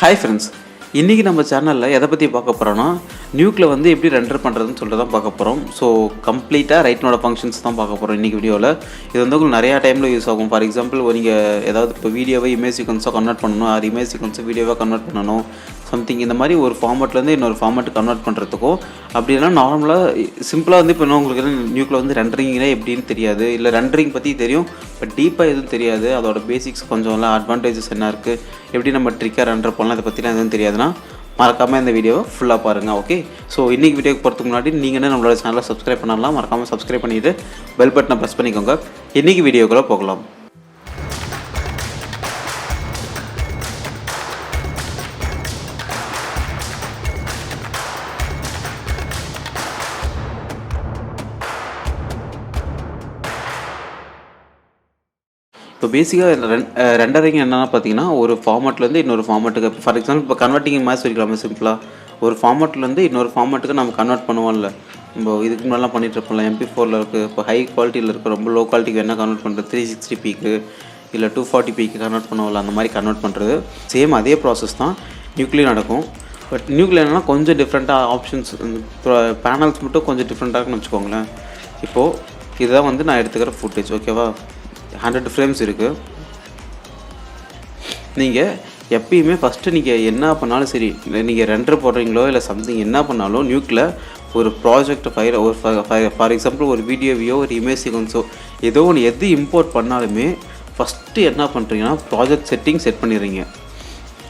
Hi friends, இன்றைக்கி நம்ம சேனலில் எதை பற்றி பார்க்க போகிறோன்னா நியூக்கில் வந்து எப்படி ரெண்டர் பண்ணுறதுன்னு சொல்லிட்டு தான் பார்க்க போகிறோம். ஸோ கம்ப்ளீட்டாக ரைட்னோட ஃபங்க்ஷன்ஸ் தான் பார்க்க போகிறோம் இன்றைக்கி வீடியோவில். இது வந்து உங்களுக்கு நிறையா டைமில் யூஸ் ஆகும். ஃபார் எக்ஸாம்பிள் நீங்கள் ஏதாவது இப்போ வீடியோவை இமேஜ் சீக்வன்ஸாக கன்வெர்ட் பண்ணணும், அது இமேஜ் சீக்வன்ஸை வீடியோவாக கன்வெர்ட் பண்ணணும், சம்திங் இந்த மாதிரி ஒரு ஃபார்மேட்லேருந்து இன்னொரு ஃபார்மேட் கன்வெர்ட் பண்ணுறதுக்கும் அப்படின்னா நார்மலாக சிம்பிளாக வந்து இப்போ உங்களுக்கு நியூக்கில் வந்து ரெண்டரிங்கே எப்படின்னு தெரியாது, இல்லை ரெண்டரிங் பற்றி தெரியும் பட் டீப்பாக எதுவும் தெரியாது, அதோட பேசிக்ஸ் கொஞ்சம் இல்லை, அட்வான்டேஜஸ் என்ன இருக்குது, எப்படி நம்ம ட்ரிக்காக ரெண்டர் பண்ணலாம், இதை பற்றிலாம் எதுவும் தெரியாதுன்னா மறக்காமல் இந்த வீடியோவை ஃபுல்லாக பாருங்கள். ஓகே, ஸோ இன்றைக்கி வீடியோக்கு போகிறதுக்கு முன்னாடி நீங்கள் என்ன நம்மளோட சேனலை சப்ஸ்கிரைப் பண்ணலாம், மறக்காமல் சப்ஸ்கிரைப் பண்ணிவிட்டு பெல் பட்டனை ப்ரெஸ் பண்ணிக்கோங்க. இன்றைக்கி வீடியோக்குள்ளே போகலாம். இப்போ பேசிக்காக ரெண்டரிங் என்னென்னா பார்த்தீங்கன்னா ஒரு ஃபார்மேட்லேருந்து இன்னொரு ஃபார்மேட்டுக்கு, ஃபார் எக்ஸாம்பிள் இப்போ கன்வெர்ட்டிங் மாதிரி சொல்லிக்கலாமா சிம்பிளாக, ஒரு ஃபார்மேட்லேருந்து இன்னொரு ஃபார்மேட்டுக்கு நம்ம கன்வெர்ட் பண்ணுவோம்ல. நம்ம இதுக்கு முன்னாடிலாம் பண்ணிகிட்டு இருப்போம்ல, MP4 இருக்குது, இப்போ ஹை குவாலிட்டியில் இருக்க ரொம்ப லோ குவாலிட்டிக்கு என்ன கன்வெர்ட் பண்ணுறது, 360pக்கு இல்லை 240pக்கு கன்வெர்ட் பண்ணுவோம்ல, அந்த மாதிரி கன்வெர்ட் பண்ணுறது சேம் அதே ப்ராசஸ் தான் நியூக்ளியர் நடக்கும். பட் நியூக்ளியர் என்னன்னா கொஞ்சம் டிஃப்ரெண்ட்டாக ஆப்ஷன்ஸ், பேனல்ஸ் மட்டும் கொஞ்சம் டிஃப்ரெண்ட்டாக இருக்குன்னு வச்சுக்கோங்களேன். இப்போது இதுதான் வந்து நான் எடுத்துக்கிற ஃபுட்டேஜ். ஓகேவா, 100 ஃப்ரேம்ஸ் இருக்குது. நீங்கள் எப்பயுமே ஃபஸ்ட்டு நீங்கள் என்ன பண்ணாலும் சரி, நீங்கள் ரெண்டர் போடுறீங்களோ இல்லை சம்திங் என்ன பண்ணாலும் நியூக்கில் ஒரு ப்ராஜெக்ட் ஃபைல், ஒரு ஃபார் எக்ஸாம்பிள் ஒரு வீடியோவையோ ஒரு இமேஜ் சீக்வன்ஸோ ஏதோ ஒன்று எது இம்போர்ட் பண்ணாலுமே ஃபஸ்ட்டு என்ன பண்ணுறீங்கன்னா ப்ராஜெக்ட் செட்டிங் செட் பண்ணிடுறீங்க.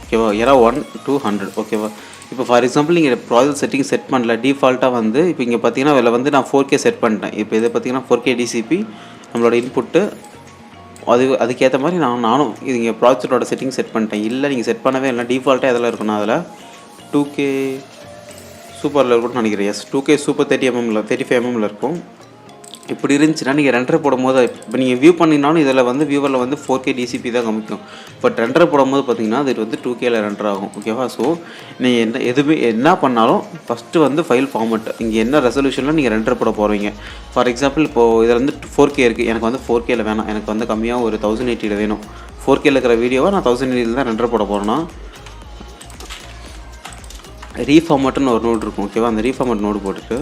ஓகேவா, ஏன்னா 1 to 100. ஓகேவா, இப்போ ஃபார் எக்ஸாம்பிள் நீங்கள் ப்ராஜெக்ட் செட்டிங் செட் பண்ணல, டிஃபால்ட்டாக வந்து இப்போ இங்கே பார்த்தீங்கன்னா அதில் வந்து நான் 4K செட் பண்ணிட்டேன். இப்போ இதை பார்த்தீங்கன்னா 4K DCP நம்மளோட இன்புட்டு, அதுக்கேற்ற மாதிரி நானும் இது இங்கே ப்ராஜெக்டோட செட்டிங் செட் பண்ணிட்டேன். இல்லை நீங்கள் செட் பண்ணவே இல்லை, டிஃபால்ட்டாக எதில் இருக்குன்னா அதில் 2K சூப்பரில் இருக்கும்னு நினைக்கிறேன். எஸ், 2K சூப்பர் 35mm இருக்கும். இப்படி இருந்துச்சுன்னா நீங்கள் ரெண்டரை போடும்போது, இப்போ நீங்கள் வியூ பண்ணினாலும் இதில் வந்து வியூவரில் வந்து 4K DCP தான் காமிக்கும். பட் ரெண்டரை போடும்போது பார்த்தீங்கன்னா அது வந்து 2Kல ரெண்டர் ஆகும். ஓகேவா, ஸோ நீங்கள் எதுவுமே என்ன பண்ணாலும் ஃபஸ்ட்டு வந்து ஃபைல் ஃபார்மேட், இங்கே என்ன ரெசல்யூஷனில் நீங்கள் ரெண்டரை போட போகிறீங்க. ஃபார் எக்ஸாம்பிள் இப்போது இதில் வந்து 4K இருக்குது, எனக்கு வந்து 4Kல வேணாம், எனக்கு வந்து கம்மியாக ஒரு 1080ல் வேணும். 4Kல இருக்கிற வீடியோவை நான் 1080ல் தான் ரெண்டரை போட போகிறேன்னா ரீஃபார்மேட்டுன்னு ஒரு நோடு இருக்கும். ஓகேவா, அந்த ரீஃபார்மேட் நோடு போட்டுட்டு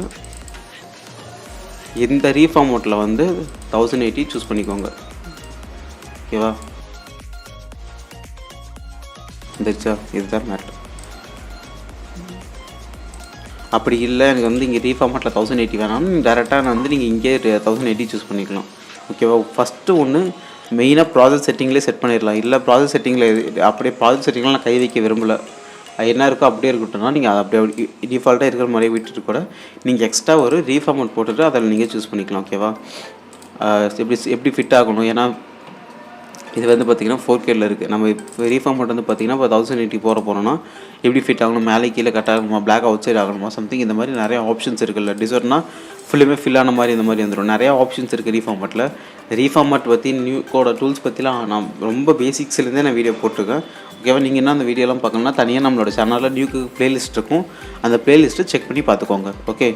இந்த ரீஃபார்மேட்டில் வந்து 1080 சூஸ் பண்ணிக்கோங்க. ஓகேவா, வந்துருச்சா, இதுதான் மேட்ரு. அப்படி இல்லை எனக்கு வந்து இங்கே ரீஃபார்மேட்டில் 1080 வேணாம்னு டேரெக்டாக நான் வந்து நீங்கள் இங்கே 1080 சூஸ் பண்ணிக்கலாம். ஓகேவா, ஃபஸ்ட்டு ஒன்று மெயினாக ப்ராஜெக்ட் செட்டிங்லேயே செட் பண்ணிடலாம். இல்லை ப்ராஜெக்ட் செட்டிங்கில் அப்படியே ப்ராஜெக்ட் செட்டிங்லாம் நான் கை வைக்க விரும்பலை, என்ன இருக்கோ அப்படியே இருக்கட்டும்னா நீங்கள் அதை அப்படியே டிஃபால்ட்டாக இருக்கிற மாதிரியே விட்டுட்டு கூட நீங்கள் எக்ஸ்ட்ரா ஒரு ரீஃபார்மேட் போட்டுட்டு அதில் நீங்கள் சூஸ் பண்ணிக்கலாம். ஓகேவா, எப்படி ஃபிட் ஆகணும், ஏன்னா இது வந்து பார்த்திங்கன்னா 4Kல இருக்குது. நம்ம இப்போ ரீஃபார்மேட் வந்து பார்த்திங்கன்னா இப்போ 1080 போகிறோன்னா எப்படி ஃபிட் ஆகணும், மேலே கீழே கட் ஆகணுமா, பிளாக் அவுட் சைட் ஆகணுமா, சம்திங் இந்த மாதிரி நிறைய ஆப்ஷன்ஸ் இருக்குல்ல. டிசர்ட்னா ஃபுல்லுமே ஃபில் ஆன மாதிரி இந்த மாதிரி வந்துடும். நிறையா ஆப்ஷன்ஸ் இருக்குது ரீஃபார்மேட்டில். ரீஃபார்மேட் பற்றி நியூக்கோட டூல்ஸ் பற்றிலாம் நான் ரொம்ப பேசிக்ஸ்லேருந்தே நான் வீடியோ போட்டிருக்கேன். ஓகேவா, நீங்கள் என்ன அந்த வீடியோலாம் பார்க்கணுன்னா தனியாக நம்மளோட சேனலில் நியூக்கு ப்ளேலிஸ்ட் இருக்கும், அந்த ப்ளேலிஸ்ட்டை செக் பண்ணி பார்த்துக்கோங்க. ஓகே,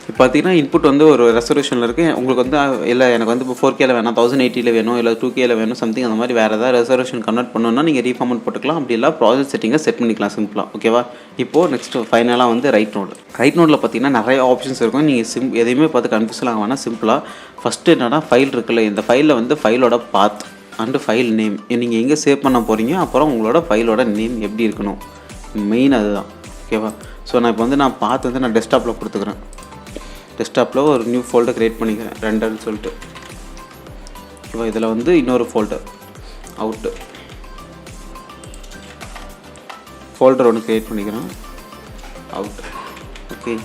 இப்போ பார்த்தீங்கன்னா இன்புட் வந்து ஒரு ரெசல்யூஷனில் இருக்குது. உங்களுக்கு வந்து இல்லை எனக்கு வந்து இப்போ 4Kல வேணாம், 1080ல் வேணும், இல்லை 2Kல வேணும், சம்திங் அந்த மாதிரி வேறு ஏதாவது ரெசல்யூஷன் கன்வெர்ட் பண்ணணுன்னா நீங்கள் ரீஃபார்மேட் போட்டுக்கலாம். அப்படி இல்லை ப்ராஜெக்ட் செட்டிங்கை செட் பண்ணிக்கலாம் சிம்பிளாக. ஓகேவா, இப்போது நெக்ஸ்ட்டு ஃபைனலாக வந்து ரைட் நோடில் பார்த்தீங்கன்னா நிறைய ஆப்ஷன்ஸ் இருக்கும். நீங்கள் எதையுமே பார்த்து கன்ஃபியூஸ் ஆக வேணாம். சிம்பிளாக ஃபஸ்ட்டு என்னன்னா ஃபைல் இருக்குல்ல, இந்த ஃபைலில் வந்து ஃபைலோட பாத் அண்டு ஃபைல் நேம், நீங்கள் எங்கே சேவ் பண்ண போகிறீங்க, அப்புறம் உங்களோட ஃபைலோட நேம் எப்படி இருக்கணும், மெயின் அதுதான். ஓகேவா, ஸோ நான் இப்போ வந்து நான் பார்த்து வந்து நான் டெஸ்க்டாப்பில் கொடுத்துக்கிறேன். டெஸ்க்டாப்பில் ஒரு நியூ ஃபோல்டர் க்ரியேட் பண்ணிக்கிறேன், ரெண்டர்னு சொல்லிட்டு. ஓகேவா, இதில் வந்து இன்னொரு ஃபோல்டர் ஃபோல்டர் ஒன்று க்ரியேட் பண்ணிக்கிறேன், அவுட். ஓகே,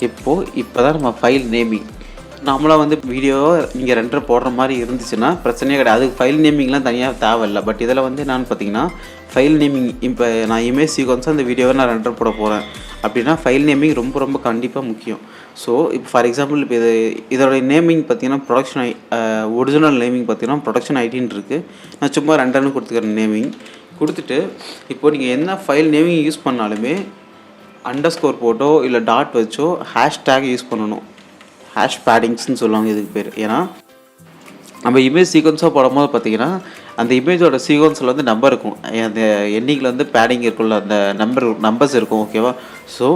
இப்போ தான் நம்ம ஃபைல் நேமிங் நார்மலாக வந்து வீடியோ நீங்கள் ரெண்டரை போடுற மாதிரி இருந்துச்சுன்னா பிரச்சனையே கிடையாது, அதுக்கு ஃபைல் நேமிங்லாம் தனியாக தேவையில்லை. பட் இதில் வந்து என்னென்னு பார்த்தீங்கன்னா ஃபைல் நேமிங், இப்போ நான் இமேஜ் சீக்வன்ஸாக அந்த வீடியோவை நான் ரெண்டர் போட போகிறேன் அப்படின்னா ஃபைல் நேமிங் ரொம்ப கண்டிப்பாக முக்கியம். ஸோ இப்போ ஃபார் எக்ஸாம்பிள் இப்போ இதோடைய நேமிங் பார்த்தீங்கன்னா ப்ரொடக்ஷன் ஒரிஜினல் நேமிங் பார்த்தீங்கன்னா ப்ரொடக்ஷன் ஐடின்னு இருக்குது. நான் சும்மா ரெண்டர்னு கொடுத்துக்கிறேன் நேமிங் கொடுத்துட்டு, இப்போது நீங்கள் என்ன ஃபைல் நேமிங் யூஸ் பண்ணாலுமே அண்டர்ஸ்கோர் போட்டோ இல்லை டாட் வச்சோ ஹேஷ்டேக் யூஸ் பண்ணணும். ஹேஷ் பேடிங்ஸ்ன்னு சொல்லுவாங்க இதுக்கு பேர். ஏன்னா நம்ம இமேஜ் சீக்வன்ஸாக போடும்போது பார்த்தீங்கன்னா அந்த இமேஜோட சீக்வன்ஸில் வந்து நம்பர் இருக்கும், அந்த எண்டிங்கில் வந்து பேடிங் இருக்குல்ல, அந்த நம்பர்ஸ் இருக்கும். ஓகேவா? ஸோ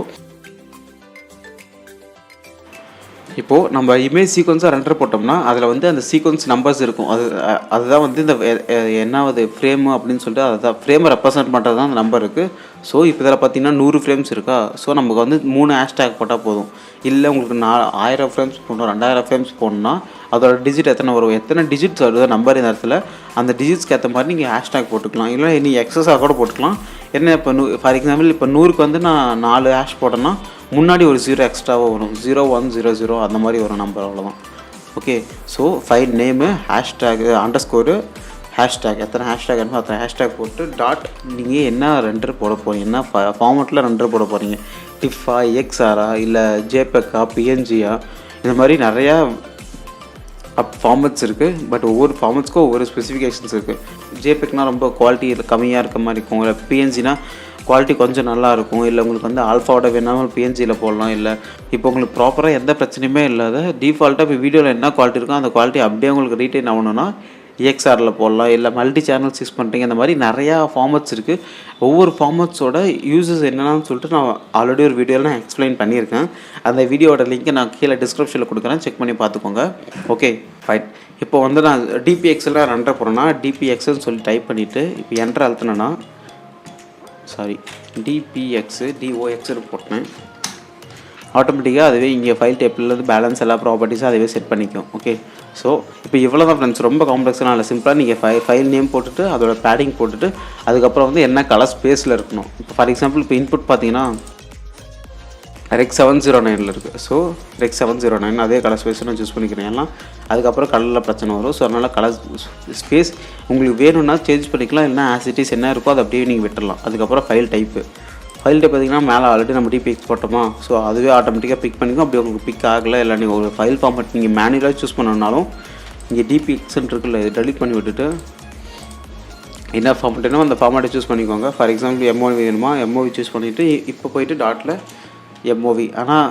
இப்போது நம்ம இமேஜ் சீக்வன்ஸாக ரெண்டர் போட்டோம்னா அதில் வந்து அந்த சீக்வன்ஸ் நம்பர்ஸ் இருக்கும். அதுதான் வந்து இந்த என்னாவது ஃப்ரேமு அப்படின்னு சொல்லிட்டு அதுதான் ஃப்ரேமை ரெப்ரசென்ட் பண்ணுறது தான் அந்த நம்பர் இருக்குது. ஸோ இப்போ இதில் பார்த்தீங்கன்னா 100 ஃப்ரேம்ஸ் இருக்கா. ஸோ நமக்கு வந்து 3 ஹேஷ்டேக் போட்டால் போதும். இல்லை உங்களுக்கு 1000 ஃப்ரேம்ஸ் போடணும், 2000 ஃப்ரேம்ஸ் போடணும்னா அதோட டிஜிட் எத்தனை வரும், எத்தனை டிஜிட்ஸ் வருது நம்பர் இந்த இடத்துல, அந்த டிஜிட்ஸ்க்கு ஏற்ற மாதிரி நீங்கள் ஹேஷ்டேக் போட்டுக்கலாம். இல்லை நீ எக்ஸஸாக கூட போட்டுக்கலாம். என்ன இப்போ ஃபார் எக்ஸாம்பிள் இப்போ 100க்கு வந்து நான் 4 ஹேஷ் போட்டேன்னா முன்னாடி ஒரு 0 எக்ஸ்ட்ராவாக வரும், 0100 அந்த மாதிரி வரும் நம்பர், அவ்வளோதான். Okay. So file name hashtag underscore hashtag, எத்தனை ஹேஷ்டேக் வேணுமோ அத்தனை ஹேஷ்டேக் போட்டு டாட் நீங்கள் என்ன ரெண்டர் போட போகிறீங்க, என்ன ஃபார்மெட்டில் ரெண்டர் போட போகிறீங்க, டிஃபா, எக்ஸ்ஆரா, இல்லை ஜேபெக்கா, பிஎன்ஜியா, இந்த மாதிரி நிறையா ஃபார்மெட்ஸ் இருக்குது. பட் ஒவ்வொரு ஃபார்மெட்ஸ்க்கும் ஒவ்வொரு ஸ்பெசிஃபிகேஷன்ஸ் இருக்குது. ஜேபெக்னால் ரொம்ப குவாலிட்டி கம்மியாக இருக்க மாதிரி இருக்கும், இல்லை பிஎன்ஜினா குவாலிட்டி கொஞ்சம் நல்லாயிருக்கும், இல்லை உங்களுக்கு வந்து ஆல்ஃபாவோட வேணாலும் பிஎன்ஜியில் போடலாம். இல்லை இப்போ உங்களுக்கு ப்ராப்பராக எந்த பிரச்சனையுமே இல்லாத டிஃபால்ட்டாக இப்போ வீடியோவில் என்ன குவாலிட்டி இருக்கோ அந்த குவாலிட்டி அப்படியே உங்களுக்கு ரீட்டைன் ஆகணும்னா EXRல போடலாம். இல்லை மல்டி சேனல்ஸ் யூஸ் பண்ணுறீங்க, இந்த மாதிரி நிறையா ஃபார்மெட்ஸ் இருக்குது. ஒவ்வொரு ஃபார்மெட்ஸோட யூசஸ் என்னென்னு சொல்லிட்டு நான் ஆல்ரெடி ஒரு வீடியோவில் நான் எக்ஸ்பிளைன் பண்ணியிருக்கேன். அந்த வீடியோட லிங்க்கை நான் கீழே டிஸ்கிரிப்ஷனில் கொடுக்குறேன், செக் பண்ணி பார்த்துக்கோங்க. Okay fine. இப்போ வந்து நான் டிபிஎக்ஸ்லாம் ரெண்டர் போகிறேன்னா டிபிஎக்ஸ்ன்னு சொல்லி டைப் பண்ணிவிட்டு இப்போ என்டர் அழுத்தினேன்னா டிஓஎக்ஸ்னு போட்டேன். ஆட்டோமேட்டிக்காக அதுவே இங்கே ஃபைல் டேபிள்லேருந்து பேலன்ஸ் எல்லா ப்ராப்பர்ட்டிஸும் அதுவே செட் பண்ணிக்கும். ஓகே. ஸோ இப்போ இவ்வளோ தான் ஃப்ரெண்ட்ஸ், ரொம்ப காம்ப்ளெக்ஸான இல்லை, சிம்பிளாக நீங்கள் ஃபைல் நேம் போட்டுட்டு அதோட பேடிங் போட்டுட்டு அதுக்கப்புறம் வந்து என்ன கலர் ஸ்பேஸில் இருக்கணும். இப்போ ஃபார் எக்ஸாம்பிள் இப்போ இன்புட் பார்த்தீங்கன்னா ரெக் 709 இருக்குது. ஸோ ரெக் 709 அதே கலர் ஸ்பேஸ் நான் சூஸ் பண்ணிக்கிறேன். ஏன்னா அதுக்கப்புறம் கலரில் பிரச்சனை வரும். ஸோ அதனால் கலர் ஸ்பேஸ் உங்களுக்கு வேணும்னா சேஞ்ச் பண்ணிக்கலாம், இல்லைனா ஆசிட்டிஸ் என்ன இருக்கோ அதை அப்படியே நீங்கள் விட்டுடலாம். அதுக்கப்புறம் ஃபைல் டைப் பார்த்திங்கன்னா மேலே ஆல்ரெடி நம்ம டிபிஎக்ஸ் போட்டோமா, ஸோ அதுவே ஆட்டோமேட்டிக்காக பிக் பண்ணிக்கும். அப்படி உங்களுக்கு பிக் ஆகலை, இல்லை நீங்கள் ஒரு ஃபைல் ஃபார்மேட் நீங்கள் மேனுவலாக சூஸ் பண்ணணுன்னாலும் இங்கே டிபிஎக்ஸ்ன்னு இருக்குல்ல, இது டெலிட் பண்ணி விட்டுட்டு என்ன ஃபார்மேட் வேணுமோ அந்த ஃபார்மேட்டை சூஸ் பண்ணிக்கோங்க. ஃபார் எக்ஸாம்பிள் எம்ஓவி வேணுமா, எம்ஓவி சூஸ் பண்ணிவிட்டு இப்போ போயிட்டு டாட்டில் எம்ஓவி. ஆனால்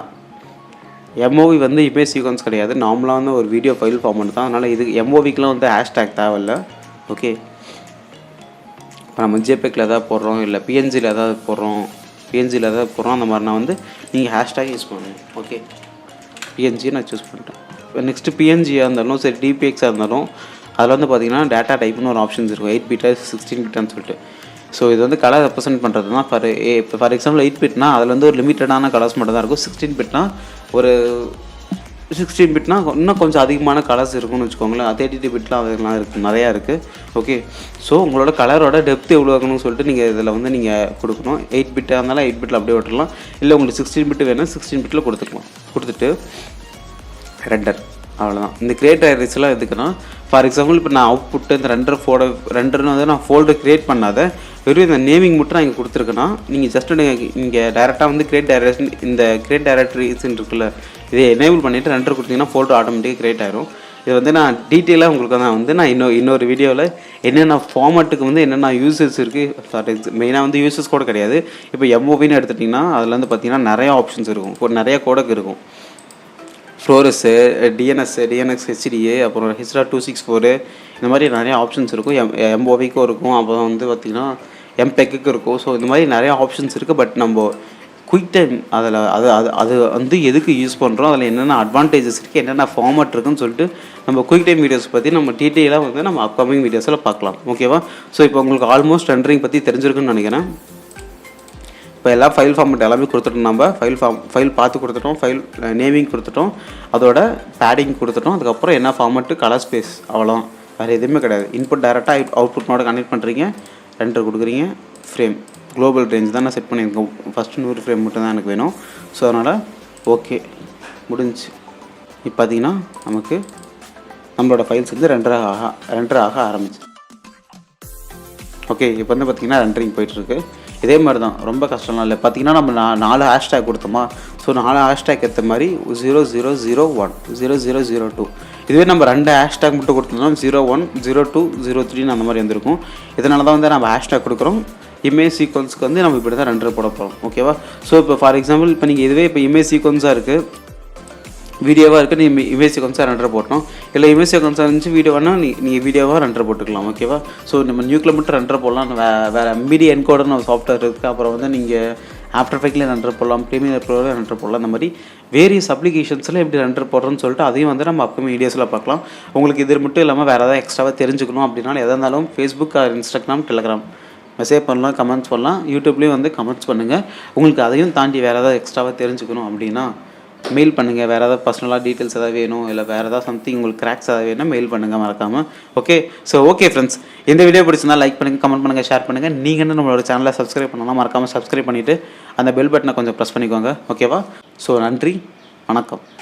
எம்ஓவி வந்து இமேஜ் சீக்வன்ஸ் கிடையாது, நார்மலாக வந்து ஒரு வீடியோ ஃபைல் ஃபார்மேட் தான். அதனால் இது எம்ஓவிக்கெலாம் வந்து ஹேஷ்டேக் தேவையில்லை. ஓகே. இப்போ நம்ம ஜேபெக்கில் எதாவது போடுறோம், இல்லை பிஎன்ஜியில் எதாவது போடுறோம், அந்த மாதிரினா வந்து நீங்கள் ஹேஷ்டேக் யூஸ் பண்ணுங்கள். ஓகே. பிஎன்ஜி நான் சூஸ் பண்ணிட்டேன். இப்போ நெக்ஸ்ட்டு பிஎன்ஜியாக இருந்தாலும் சரி, டிபிஎக்ஸாக இருந்தாலும் அதில் வந்து பார்த்திங்கன்னா டேட்டா டைப்னு ஒரு ஆப்ஷன்ஸ் இருக்கும், 8 பிட்டா 16 பிட்டான்னு சொல்லிட்டு. ஸோ இது வந்து கலர் ரெப்ரசென்ட் பண்ணுறது தான். இப்போ ஃபார் எக்ஸாம்பிள் 8 பிட்னா அதில் வந்து ஒரு லிமிட்டடான கலர்ஸ் மட்டும் தான் இருக்கும். 16 பிட்னா ஒரு 16 பிட்னா இன்னும் கொஞ்சம் அதிகமான கலர்ஸ் இருக்கும்னு வச்சுக்கோங்களேன். 32 பிட்லாம் அதெல்லாம் இருக்குது, நிறையா இருக்குது. ஓகே. ஸோ உங்களோட கலரோட டெப்த் எவ்வளோ இருக்கணும்னு சொல்லிட்டு நீங்கள் இதில் வந்து நீங்கள் கொடுக்கணும். 8 பிட்டாக இருந்தாலும் 8 பிட்டில் அப்படியே விட்டுடலாம், இல்லை உங்களுக்கு 16 பிட்டு வேணும் 16 பிட்டில் கொடுத்துட்டு ரெண்டர், அவ்வளோதான். இந்த கிரியேட் ஐரிஸ்லாம் எதுக்குன்னா ஃபார் எக்ஸாம்பிள் இப்போ நான் அவுட்புட்டு இந்த ரெண்டர்னு வந்து நான் ஃபோல்டர் க்ரியேட் பண்ணாத வெறும் இந்த நேமிங் மட்டும் நான் இங்கே கொடுத்துருக்கேன்னா நீங்கள் ஜஸ்ட்டு இங்கே டேரெக்டாக வந்து கிரியேட் டைரக்டரிஸ்ன்னு இருக்குல்ல, இதை எனேபிள் பண்ணிவிட்டு ரெண்டர் கொடுத்தீங்கன்னா ஃபோல்டர் ஆட்டோமேட்டிக்காக க்ரியேட் ஆகிரும். இது வந்து நான் டீட்டெயிலாக உங்களுக்கு நான் இன்னொரு வீடியோவில் என்னென்ன ஃபார்மேட்டுக்கு வந்து என்னென்ன யூசஸ் இருக்குது, ஃபார் மெயினாக வந்து யூசஸ் கூட கிடையாது. இப்போ எம்ஓவின்னு எடுத்துட்டிங்கன்னா அதில் வந்து பார்த்திங்கன்னா நிறையா ஆப்ஷன்ஸ் இருக்கும், இப்போ நிறையா கோடக்கு இருக்கும். ஃப்ளோரஸு, டிஎன்எக்ஸ் ஹெச்டிஏ, அப்புறம் H.264 இந்த மாதிரி நிறையா ஆப்ஷன்ஸ் இருக்கும். எம்ஓவிக்கும் இருக்கும், அப்புறம் வந்து பார்த்திங்கன்னா எம்பெக்குக்கு இருக்கும். ஸோ இந்த மாதிரி நிறையா ஆப்ஷன்ஸ் இருக்குது. பட் நம்ம குயிக் டைம் அது வந்து எதுக்கு யூஸ் பண்ணுறோம், அதில் என்னென்ன அட்வான்டேஜஸ் இருக்குது, என்னென்ன ஃபார்மேட் இருக்குன்னு சொல்லிட்டு நம்ம குயிக் டைம் வீடியோஸ் பற்றி நம்ம டீட்டெயிலாக வந்து நம்ம அப்கமிங் வீடியோஸில் பார்க்கலாம். ஓகேவா? ஸோ இப்போ உங்களுக்கு ஆல்மோஸ்ட் ரெண்டரிங் பற்றி தெரிஞ்சிருக்குன்னு நினைக்கிறேன். இப்போ எல்லா ஃபைல் ஃபார்மேட் எல்லாமே கொடுத்துட்டோம். நம்ம ஃபைல் பார்த்து கொடுத்துட்டோம், ஃபைல் நேமிங் கொடுத்துட்டோம், அதோட பேடிங் கொடுத்துட்டோம். அதுக்கப்புறம் என்ன ஃபார்மேட்டு, கலர் ஸ்பேஸ், அவ்வளோதான். வேறு எதுவுமே கிடையாது. இன்புட் டேரெக்டாக அவுட்புட் நோட கனெக்ட் பண்ணுறீங்க, ரெண்டர் கொடுக்குறீங்க, ஃப்ரேம் குளோபல் ரேஞ்ச் தான் நான் செட் பண்ணியிருக்கேன். ஃபஸ்ட்டு 100 ஃப்ரேம் மட்டும் தான் எனக்கு வேணும். ஸோ அதனால் ஓகே முடிஞ்சு. இப்போ பார்த்திங்கன்னா நமக்கு நம்மளோட ஃபைல்ஸ் வந்து ரெண்டர் ஆக ஆரம்பிச்சு. ஓகே. இப்போ வந்து பார்த்திங்கன்னா ரெண்டரிங் போயிட்டுருக்கு. இதே மாதிரி தான், ரொம்ப கஷ்டம்லாம் இல்லை. பார்த்திங்கன்னா நம்ம 4 ஹேஷ்டேக் கொடுத்தோமா, ஸோ 4 ஹேஷ்டேக் ஏற்ற மாதிரி 0001 0002. இதுவே நம்ம 2 ஹேஷ்டேக் மட்டும் கொடுத்துருந்தோம், 01 02 03 அந்த மாதிரி வந்துருக்கும். இதனால தான் வந்து நம்ம ஹேஷ்டேக் கொடுக்குறோம். இமேஜ் சீக்வன்ஸ்க்கு வந்து நம்ம இப்படி தான் ரெண்டர் போட போகிறோம். ஓகேவா? ஸோ இப்போ ஃபார் எக்ஸாம்பிள் இப்போ நீங்கள் இதுவே இப்போ இமேஜ் சீக்வன்ஸாக இருக்குது, வீடியோவாக இருக்குது நீ இமேஜ் சீக்வன்ஸாக ரெண்டரை போட்டோம், இல்லை இமேஜ் சீக்வன்ஸாக இருந்துச்சு வீடியோவானா நீங்கள் வீடியோவாக ரெண்டரை போட்டுக்கலாம். ஓகேவா? ஸோ நம்ம நியூக்கில் மட்டும் ரெண்டரை போடலாம். வேறு மீடியா என்கோடர்னு ஒரு சாஃப்ட்வேர் இருக்குது. அப்புறம் வந்து நீங்கள் ஆஃப்டர் எஃபெக்ட்லேயே ரெண்டரை போடலாம், ப்ரீமியர் ப்ரோவில் ரெண்டரை போடலாம். இந்த மாதிரி வேரியஸ் அப்ளிகேஷன்ஸில் எப்படி ரெண்டரை போடுறோன்னு சொல்லிட்டு அதையும் வந்து நம்ம அப்கமிங் வீடியோஸில் பார்க்கலாம். உங்களுக்கு இது மட்டும் இல்லாமல் வேறு ஏதாவது எக்ஸ்ட்ராவாக தெரிஞ்சுக்கணும் அப்படின்னாலும் எதாக இருந்தாலும் ஃபேஸ்புக், இன்ஸ்டாகிராம், டெலிகிராம் மெசேஜ் பண்ணலாம், கமெண்ட்ஸ் பண்ணலாம். யூடியூப்லேயும் வந்து கமெண்ட்ஸ் பண்ணுங்கள். உங்களுக்கு அதையும் தாண்டி வேறு ஏதாவது எக்ஸ்ட்ராவாக தெரிஞ்சுக்கணும் அப்படின்னா மெயில் பண்ணுங்கள். வேறு ஏதாவது பர்சனலாக டீட்டெயில்ஸ் எதாவது வேணும், இல்லை வேறு ஏதாவது சம்திங் உங்களுக்கு கிராக்ஸ் ஏதாவது வேணும்னா மெயில் பண்ணுங்கள் மறக்காமல். ஓகே. ஸோ ஓகே ஃப்ரெண்ட்ஸ், இந்த வீடியோ பிடிச்சிருந்தா லைக் பண்ணுங்கள், கமெண்ட் பண்ணுங்கள், ஷேர் பண்ணுங்கள். நீங்கள் வந்து நம்மளோட சேனலை சப்ஸ்கிரைப் பண்ணலாம், மறக்காமல் சப்ஸ்கிரைப் பண்ணிவிட்டு அந்த பெல் பட்டனை கொஞ்சம் ப்ரெஸ் பண்ணிக்கோங்க. ஓகேவா? ஸோ நன்றி, வணக்கம்.